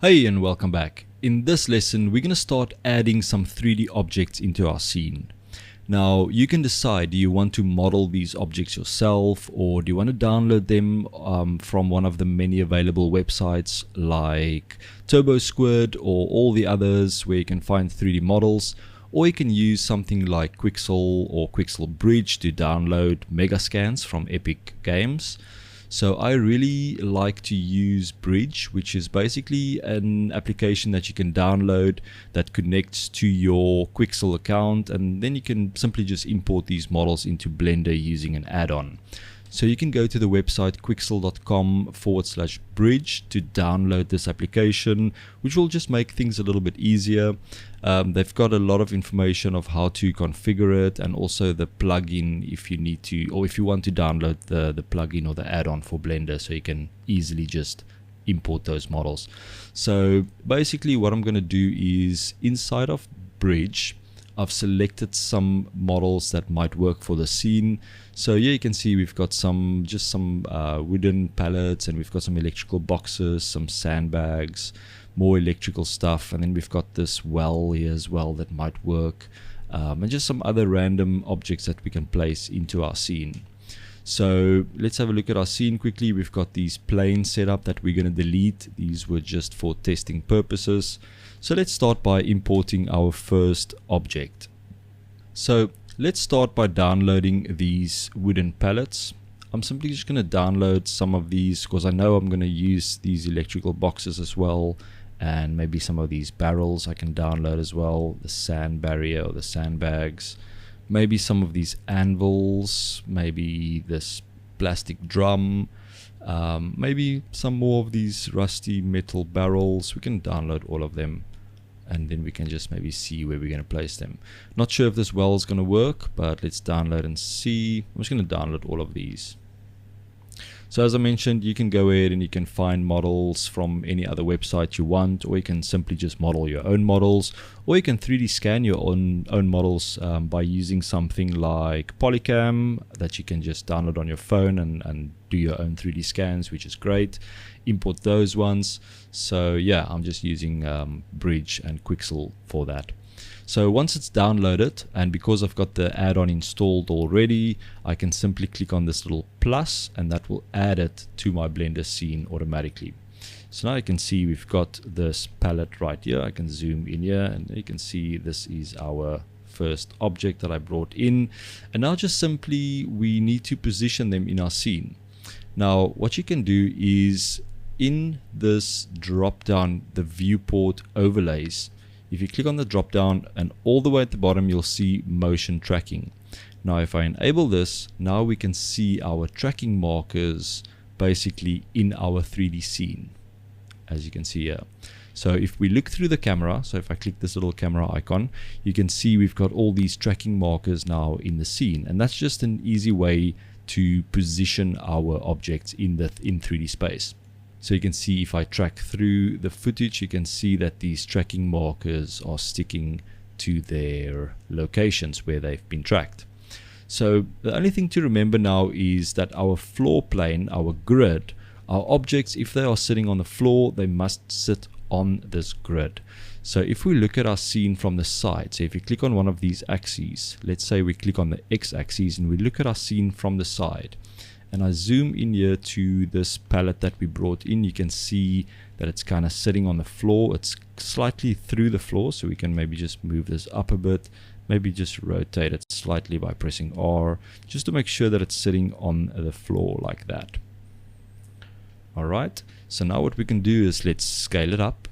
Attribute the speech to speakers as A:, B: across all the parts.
A: Hey and welcome back. In this lesson we're going to start adding some 3D objects into our scene. Now you can decide, do you want to model these objects yourself, or do you want to download them from one of the many available websites like TurboSquid or all the others where you can find 3D models, or you can use something like Quixel or Quixel Bridge to download megascans from Epic Games. So I really like to use Bridge, which is basically an application that you can download that connects to your Quixel account, and then you can simply just import these models into Blender using an add-on. So you can go to the website quixel.com/bridge to download this application, which will just make things a little bit easier. They've got a lot of information of how to configure it, and also the plugin if you need to, or if you want to download the plugin or the add-on for Blender, so you can easily just import those models. So basically what I'm going to do is, inside of Bridge, I've selected some models that might work for the scene. So here you can see we've got some wooden pallets, and we've got some electrical boxes, some sandbags, more electrical stuff, and then we've got this well here as well that might work, and just some other random objects that we can place into our scene. So let's have a look at our scene quickly. We've got these planes set up that we're going to delete. These were just for testing purposes. So let's start by importing our first object. So let's start by downloading these wooden pallets. I'm simply just going to download some of these because I know I'm going to use these electrical boxes as well, and maybe some of these barrels I can download as well, the sand barrier or the sandbags, maybe some of these anvils, maybe this plastic drum, maybe some more of these rusty metal barrels. We can download all of them, and then we can just maybe see where we're going to place them. Not sure if this well is going to work, but let's download and see. I'm just going to download all of these. So as I mentioned, you can go ahead and you can find models from any other website you want, or you can simply just model your own models, or you can 3D scan your own models by using something like Polycam that you can just download on your phone and do your own 3D scans, which is great. Import those ones. So yeah, I'm just using Bridge and Quixel for that. So once it's downloaded, and because I've got the add-on installed already, I can simply click on this little plus, and that will add it to my Blender scene automatically. So now you can see we've got this palette right here. I can zoom in here, and you can see this is our first object that I brought in. And now just simply we need to position them in our scene. Now what you can do is, in this drop down, the viewport overlays, if you click on the drop down, and all the way at the bottom you'll see motion tracking. Now if I enable this, now we can see our tracking markers basically in our 3D scene, as you can see here. So if we look through the camera, so if I click this little camera icon, you can see we've got all these tracking markers now in the scene, and that's just an easy way to position our objects in 3D space. So you can see if I track through the footage, you can see that these tracking markers are sticking to their locations where they've been tracked. So the only thing to remember now is that our floor plane, our grid, our objects, if they are sitting on the floor, they must sit on this grid. So if we look at our scene from the side, so if you click on one of these axes, let's say we click on the x-axis and we look at our scene from the side, and I zoom in here to this palette that we brought in, you can see that it's kind of sitting on the floor. It's slightly through the floor, so we can maybe just move this up a bit, maybe just rotate it slightly by pressing R, just to make sure that it's sitting on the floor like that. Alright, so now what we can do is let's scale it up.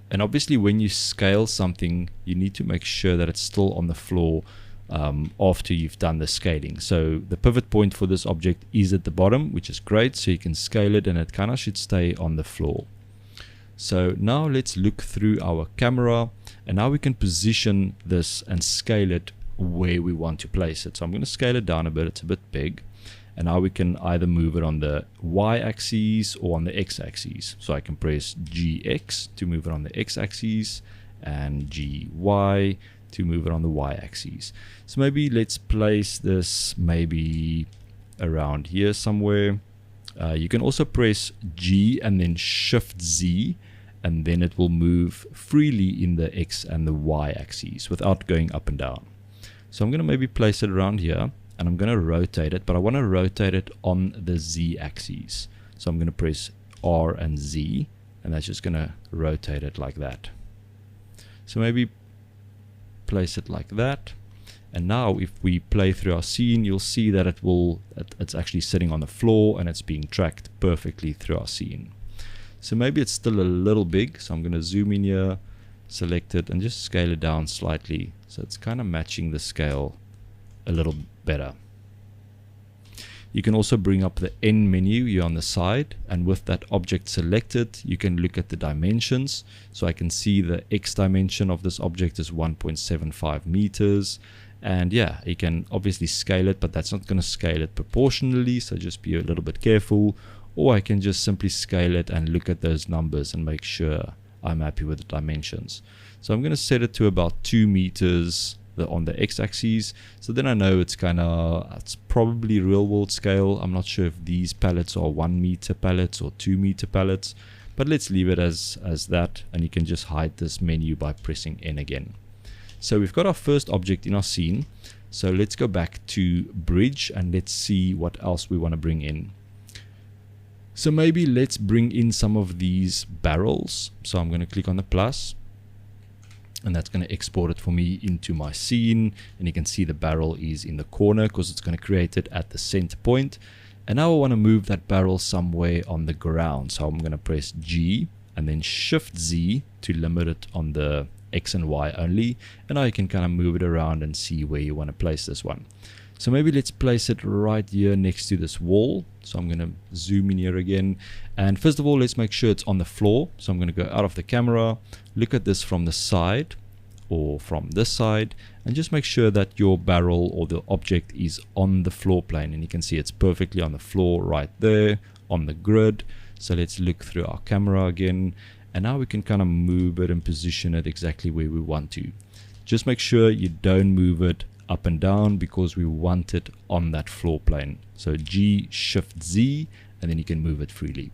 A: And obviously when you scale something, you need to make sure that it's still on the floor after you've done the scaling. So the pivot point for this object is at the bottom, which is great, so you can scale it and it kind of should stay on the floor. So now let's look through our camera, and now we can position this and scale it where we want to place it. So I'm going to scale it down a bit, it's a bit big, and now we can either move it on the y-axis or on the x-axis. So I can press GX to move it on the x-axis, and GY to move it on the y-axis. So maybe let's place this maybe around here somewhere. You can also press G and then Shift Z, and then it will move freely in the X and the Y axes without going up and down. So I'm going to maybe place it around here, and I'm going to rotate it, but I want to rotate it on the Z axis. So I'm going to press R and Z, and that's just going to rotate it like that. So maybe place it like that. And now if we play through our scene, you'll see that it's actually sitting on the floor and it's being tracked perfectly through our scene. So maybe it's still a little big, so I'm going to zoom in here, select it, and just scale it down slightly, so it's kind of matching the scale a little better. You can also bring up the N menu here on the side, and with that object selected, you can look at the dimensions. So I can see the X dimension of this object is 1.75 meters. And yeah, you can obviously scale it, but that's not going to scale it proportionally, so just be a little bit careful. Or I can just simply scale it and look at those numbers and make sure I'm happy with the dimensions. So I'm going to set it to about 2 meters on the x-axis, so then I know it's probably real world scale. I'm not sure if these pallets are 1 meter pallets or 2 meter pallets, but let's leave it as that, and you can just hide this menu by pressing N again. So we've got our first object in our scene. So let's go back to bridge and let's see what else we want to bring in. So maybe let's bring in some of these barrels. So I'm going to click on the plus, and that's going to export it for me into my scene. And you can see the barrel is in the corner because it's going to create it at the center point. And now I want to move that barrel somewhere on the ground. So I'm going to press G and then Shift Z to limit it on the X and Y only. And now you can kind of move it around and see where you want to place this one. So maybe let's place it right here next to this wall. So I'm going to zoom in here again. And first of all, let's make sure it's on the floor. So I'm going to go out of the camera, look at this from the side or from this side, and just make sure that your barrel or the object is on the floor plane. And you can see it's perfectly on the floor right there on the grid. So let's look through our camera again. And now we can kind of move it and position it exactly where we want to. Just make sure you don't move it up and down because we want it on that floor plane. So G, Shift Z, and then you can move it freely.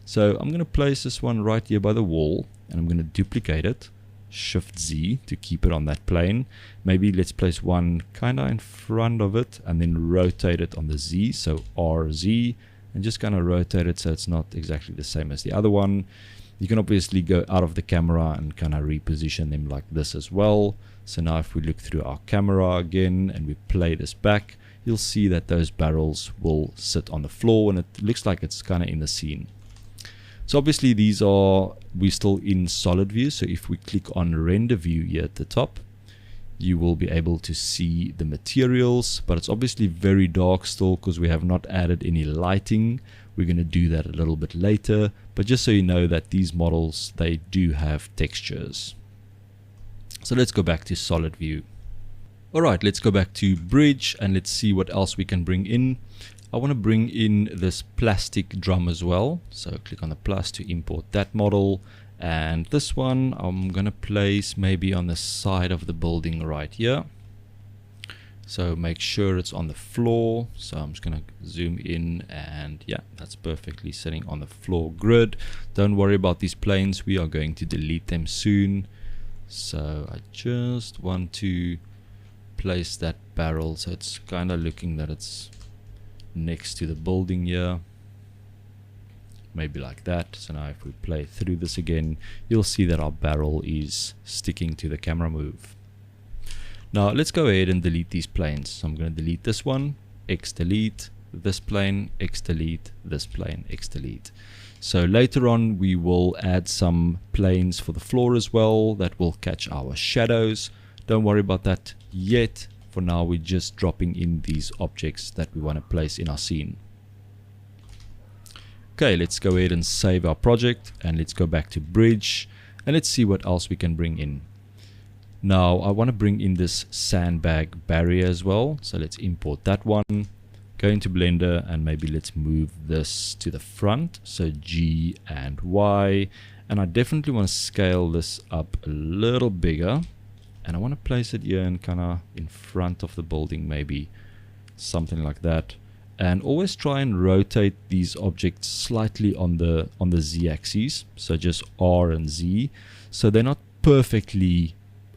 A: So I'm going to place this one right here by the wall, and I'm going to duplicate it, Shift Z to keep it on that plane. Maybe let's place one kind of in front of it and then rotate it on the Z, so RZ, and just kind of rotate it so it's not exactly the same as the other one. You can obviously go out of the camera and kind of reposition them like this as well. So now if we look through our camera again and we play this back, you'll see that those barrels will sit on the floor and it looks like it's kind of in the scene. So obviously we're still in solid view. So if we click on render view here at the top, you will be able to see the materials, but it's obviously very dark still because we have not added any lighting. We're going to do that a little bit later, but just so you know that these models, they do have textures. So let's go back to solid view. Alright, let's go back to bridge and let's see what else we can bring in. I want to bring in this plastic drum as well. So click on the plus to import that model. And this one I'm going to place maybe on the side of the building right here. So make sure it's on the floor. So I'm just going to zoom in and yeah, that's perfectly sitting on the floor grid. Don't worry about these planes. We are going to delete them soon. So I just want to place that barrel. So it's kind of looking that it's next to the building here. Maybe like that. So now if we play through this again, you'll see that our barrel is sticking to the camera move. Now let's go ahead and delete these planes. So I'm going to delete this one, X delete, this plane, X delete, this plane, X delete. So later on we will add some planes for the floor as well that will catch our shadows. Don't worry about that yet. For now we're just dropping in these objects that we want to place in our scene. Okay, let's go ahead and save our project and let's go back to bridge and let's see what else we can bring in. Now I want to bring in this sandbag barrier as well. So let's import that one. Go into Blender and maybe let's move this to the front. So G and Y. And I definitely want to scale this up a little bigger. And I want to place it here and kind of in front of the building, maybe something like that. and always try and rotate these objects slightly on the z-axis, so just R and Z, so they're not perfectly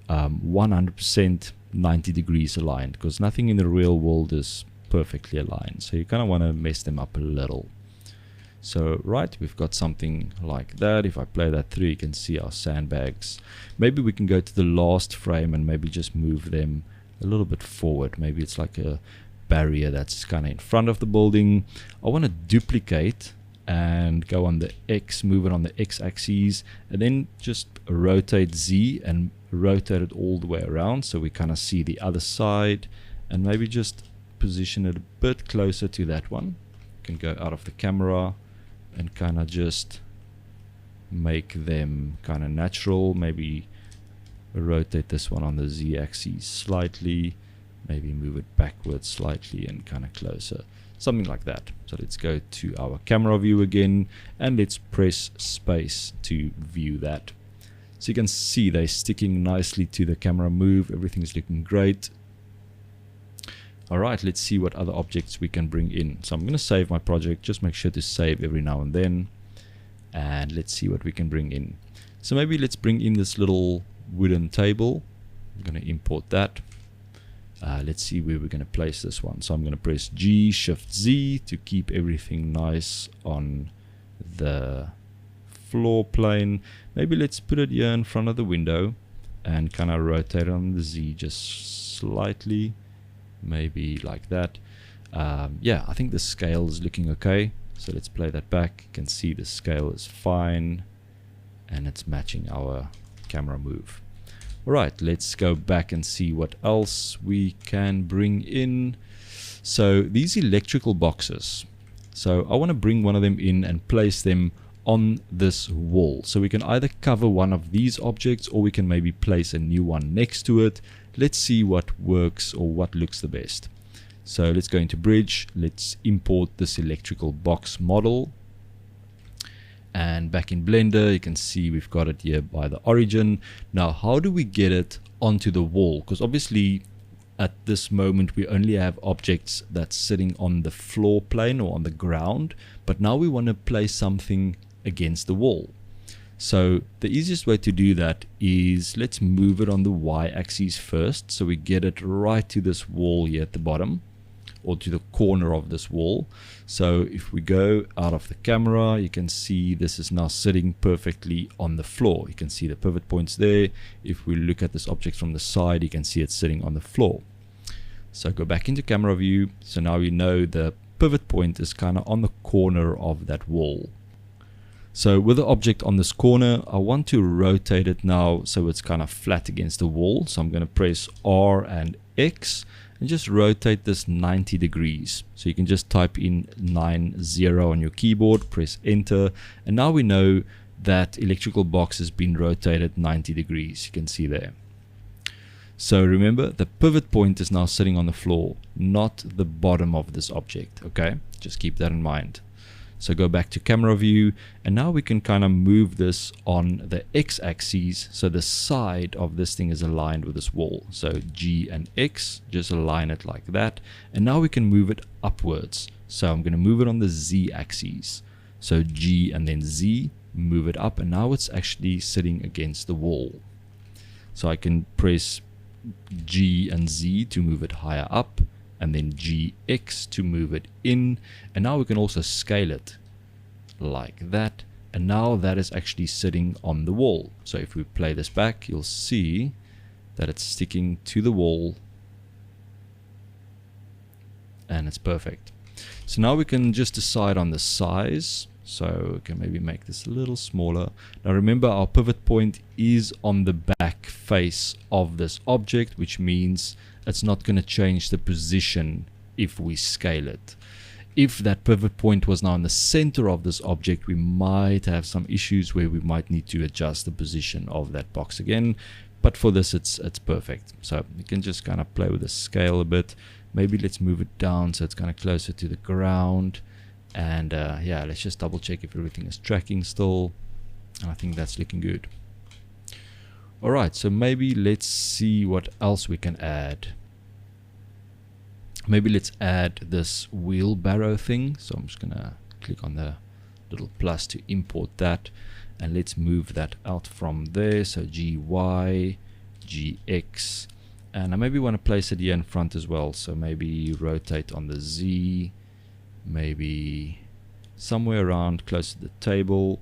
A: 100% 90 degrees aligned, because nothing in the real world is perfectly aligned, so you kind of want to mess them up a little. So right, we've got something like that. If I play that through, you can see our sandbags. Maybe we can go to the last frame and maybe just move them a little bit forward. Maybe it's like a barrier that's kind of in front of the building. I want to duplicate and go on the X, move it on the X axis, and then just rotate Z and rotate it all the way around so we kind of see the other side, and maybe just position it a bit closer to that one. You can go out of the camera and kind of just make them kind of natural. Maybe rotate this one on the Z axis slightly, maybe move it backwards slightly and kind of closer, something like that. So let's go to our camera view again and let's press space to view that. So you can see they're sticking nicely to the camera move. Everything's looking great. Alright, let's see what other objects we can bring in. So I'm going to save my project. Just make sure to save every now and then. And let's see what we can bring in. So maybe let's bring in this little wooden table. I'm going to import that. Let's see where we're going to place this one. So I'm going to press G, Shift Z to keep everything nice on the floor plane. Maybe let's put it here in front of the window and kind of rotate on the Z just slightly. Maybe like that. Yeah, I think the scale is looking okay. So let's play that back. You can see the scale is fine and it's matching our camera move. Alright, let's go back and see what else we can bring in. So these electrical boxes. So I want to bring one of them in and place them on this wall. So we can either cover one of these objects or we can maybe place a new one next to it. Let's see what works or what looks the best. So let's go into Bridge. Let's import this electrical box model. And back in Blender, you can see we've got it here by the origin. Now, how do we get it onto the wall? Because obviously at this moment we only have objects that's sitting on the floor plane or on the ground. But now we want to place something against the wall. So the easiest way to do that is let's move it on the y-axis first, so we get it right to this wall here at the bottom, or to the corner of this wall. So if we go out of the camera, you can see this is now sitting perfectly on the floor. You can see the pivot points there. If we look at this object from the side, you can see it's sitting on the floor. So go back into camera view. So now you know the pivot point is kind of on the corner of that wall. So with the object on this corner, I want to rotate it now so it's kind of flat against the wall. So I'm going to press R and X and just rotate this 90 degrees. So you can just type in 90 on your keyboard, press enter, and now we know that electrical box has been rotated 90 degrees. You can see there. So remember, the pivot point is now sitting on the floor, not the bottom of this object. Okay, just keep that in mind. So go back to camera view, and now we can kind of move this on the x-axis, so the side of this thing is aligned with this wall. So G and X, just align it like that, and now we can move it upwards. So I'm going to move it on the z-axis, so G and then Z, move it up, and now it's actually sitting against the wall. So I can press G and Z to move it higher up, and then GX to move it in, and now we can also scale it like that, and now that is actually sitting on the wall. So if we play this back, you'll see that it's sticking to the wall and it's perfect. So now we can just decide on the size. So we can maybe make this a little smaller. Now remember, our pivot point is on the back face of this object, which means it's not going to change the position if we scale it. If that pivot point was now in the center of this object, we might have some issues where we might need to adjust the position of that box again. But for this, it's perfect. So you can just kind of play with the scale a bit. Maybe let's move it down so it's kind of closer to the ground. And yeah, let's just double check if everything is tracking still. And I think that's looking good. Alright, so maybe let's see what else we can add. Maybe let's add this wheelbarrow thing. So I'm just gonna click on the little plus to import that, and let's move that out from there. So GY, GX, and I maybe want to place it here in front as well. So maybe rotate on the Z, maybe somewhere around close to the table.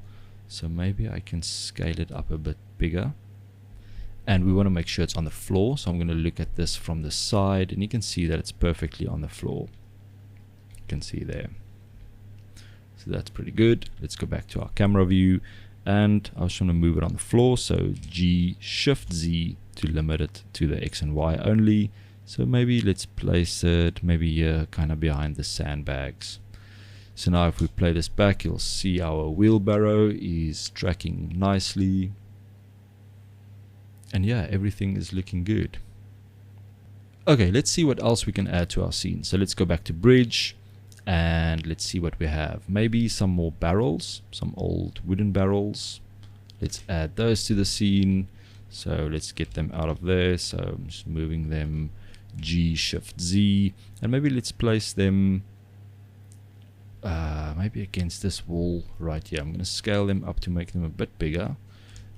A: So maybe I can scale it up a bit bigger. And we want to make sure it's on the floor, so I'm going to look at this from the side, and you can see that it's perfectly on the floor. You can see there. So that's pretty good. Let's go back to our camera view, and I was trying to move it on the floor, so G Shift Z to limit it to the X and Y only. So maybe let's place it maybe here, kind of behind the sandbags. So now if we play this back, you'll see our wheelbarrow is tracking nicely. And yeah, everything is looking good. Okay, let's see what else we can add to our scene. So let's go back to bridge and let's see what we have. Maybe some more barrels, some old wooden barrels. Let's add those to the scene. So let's get them out of there. So I'm just moving them G Shift Z, and maybe let's place them maybe against this wall right here. I'm going to scale them up to make them a bit bigger.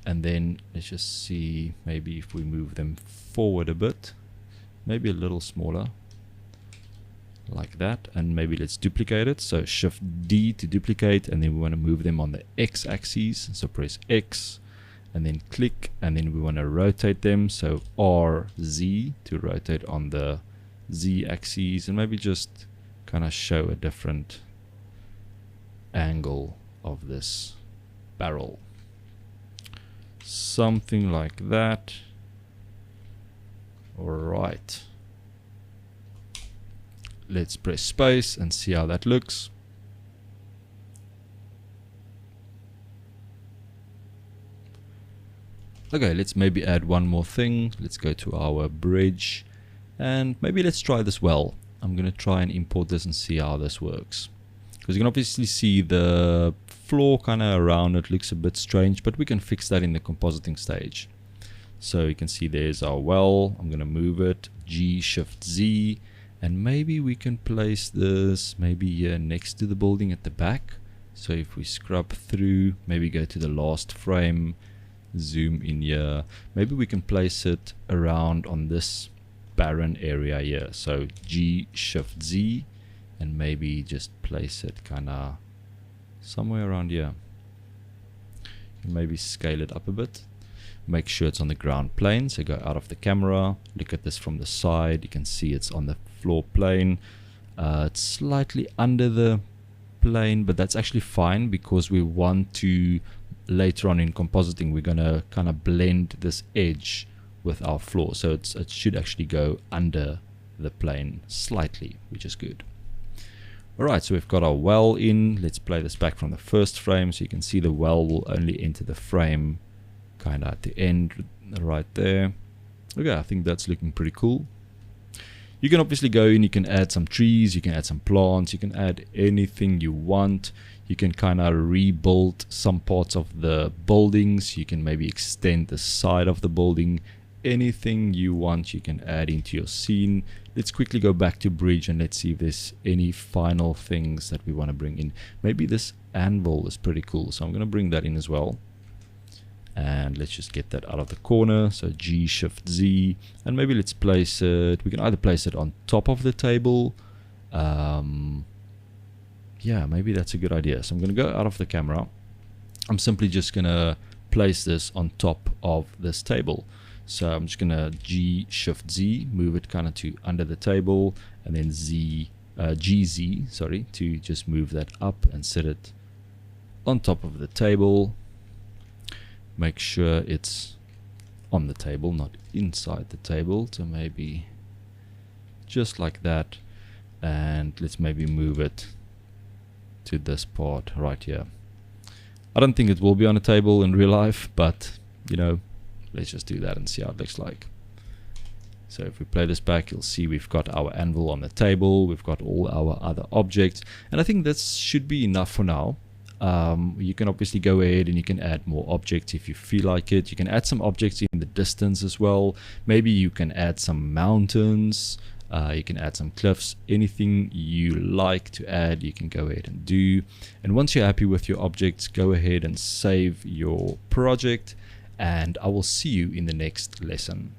A: And then let's just see, maybe if we move them forward a bit, maybe a little smaller, like that. And maybe let's duplicate it. So Shift D to duplicate, and then we want to move them on the X axis. So press X, and then click, and then we want to rotate them. So R Z to rotate on the Z axis, and maybe just kind of show a different angle of this barrel. Something like that. Alright. Let's press space and see how that looks. Okay, let's maybe add one more thing. Let's go to our bridge and maybe let's try this well. I'm going to try and import this and see how this works. Because you can obviously see the floor kind of around it looks a bit strange, but we can fix that in the compositing stage. So you can see there's our well. I'm going to move it G Shift Z, and maybe we can place this maybe here next to the building at the back. So if we scrub through, maybe go to the last frame, zoom in here, maybe we can place it around on this barren area here. So G Shift Z, and maybe just place it kind of somewhere around here. Maybe scale it up a bit. Make sure it's on the ground plane. So go out of the camera, look at this from the side. You can see it's on the floor plane. It's slightly under the plane, but that's actually fine because we want to, later on in compositing, we're going to kind of blend this edge with our floor. So it should actually go under the plane slightly, which is good. Alright, so we've got our well in. Let's play this back from the first frame. So you can see the well will only enter the frame kind of at the end right there. Okay, I think that's looking pretty cool. You can obviously go in, you can add some trees, you can add some plants, you can add anything you want. You can kind of rebuild some parts of the buildings. You can maybe extend the side of the building. Anything you want you can add into your scene. Let's quickly go back to bridge and let's see if there's any final things that we want to bring in. Maybe this anvil is pretty cool, so I'm going to bring that in as well. And let's just get that out of the corner. So G Shift Z, and maybe let's place it, we can either place it on top of the table. Yeah, maybe that's a good idea. So I'm going to go out of the camera. I'm simply just going to place this on top of this table. So I'm just going to G Shift Z, move it kind of to under the table, and then GZ, sorry, to just move that up and set it on top of the table. Make sure it's on the table, not inside the table. So maybe just like that. And let's maybe move it to this part right here. I don't think it will be on a table in real life, but you know, let's just do that and see how it looks like. So if we play this back, you'll see we've got our anvil on the table, we've got all our other objects, and I think this should be enough for now. You can obviously go ahead and you can add more objects if you feel like it. You can add some objects in the distance as well. Maybe you can add some mountains. You can add some cliffs, anything you like to add, you can go ahead and do. And once you're happy with your objects, go ahead and save your project, and I will see you in the next lesson.